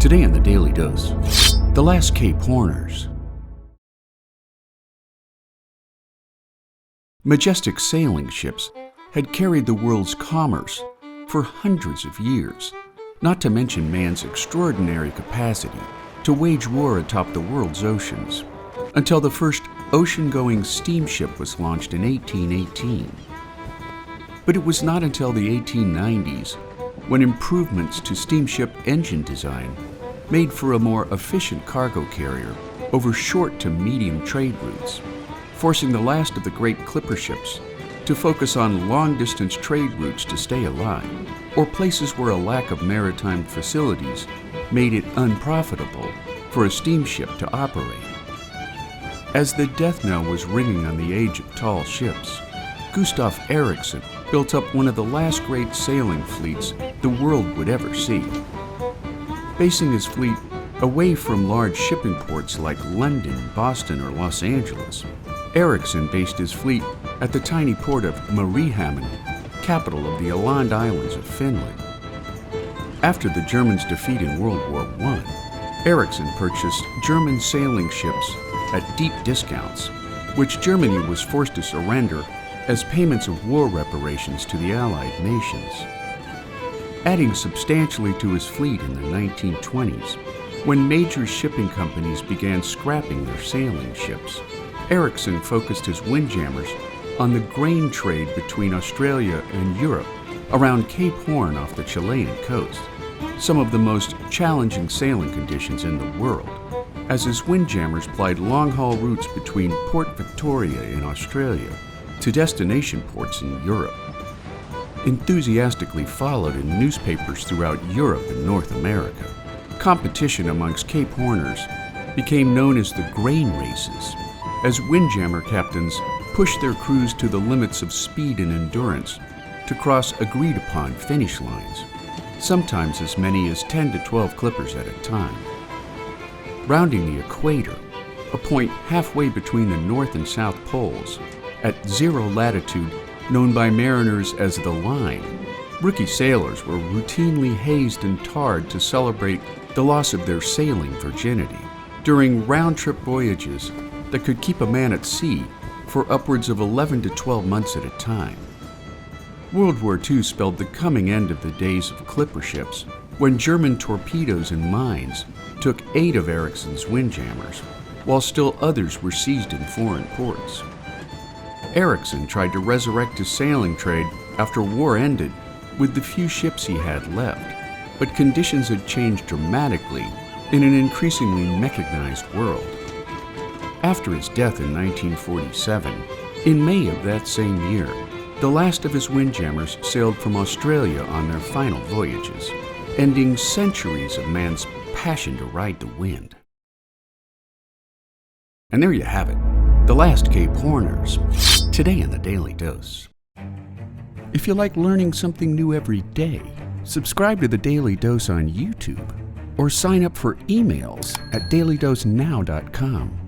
Today on the Daily Dose, the last Cape Horners. Majestic sailing ships had carried the world's commerce for hundreds of years, not to mention man's extraordinary capacity to wage war atop the world's oceans, until the first ocean-going steamship was launched in 1818. But it was not until the 1890s when improvements to steamship engine design made for a more efficient cargo carrier over short to medium trade routes, forcing the last of the great clipper ships to focus on long-distance trade routes to stay alive, or places where a lack of maritime facilities made it unprofitable for a steamship to operate. As the death knell was ringing on the age of tall ships, Gustav Erikson built up one of the last great sailing fleets the world would ever see. Basing his fleet away from large shipping ports like London, Boston, or Los Angeles, Erikson based his fleet at the tiny port of Mariehamn, capital of the island islands of Finland. After the Germans' defeat in World War I, Erikson purchased German sailing ships at deep discounts, which Germany was forced to surrender as payments of war reparations to the Allied nations. Adding substantially to his fleet in the 1920s, when major shipping companies began scrapping their sailing ships, Erikson focused his windjammers on the grain trade between Australia and Europe around Cape Horn off the Chilean coast, some of the most challenging sailing conditions in the world, as his windjammers plied long-haul routes between Port Victoria in Australia to destination ports in Europe. Enthusiastically followed in newspapers throughout Europe and North America, competition amongst Cape Horners became known as the grain races, as windjammer captains pushed their crews to the limits of speed and endurance to cross agreed-upon finish lines, sometimes as many as 10 to 12 clippers at a time. Rounding the equator, a point halfway between the North and South poles, at zero latitude known by mariners as the line, rookie sailors were routinely hazed and tarred to celebrate the loss of their sailing virginity during round-trip voyages that could keep a man at sea for upwards of 11 to 12 months at a time. World War II spelled the coming end of the days of clipper ships, when German torpedoes and mines took 8 of Erikson's windjammers, while still others were seized in foreign ports. Erikson tried to resurrect his sailing trade after war ended with the few ships he had left, but conditions had changed dramatically in an increasingly mechanized world. After his death in 1947, in May of that same year, the last of his windjammers sailed from Australia on their final voyages, ending centuries of man's passion to ride the wind. And there you have it, the last Cape Horners, today in the Daily Dose. If you like learning something new every day, subscribe to the Daily Dose on YouTube or sign up for emails at dailydosenow.com.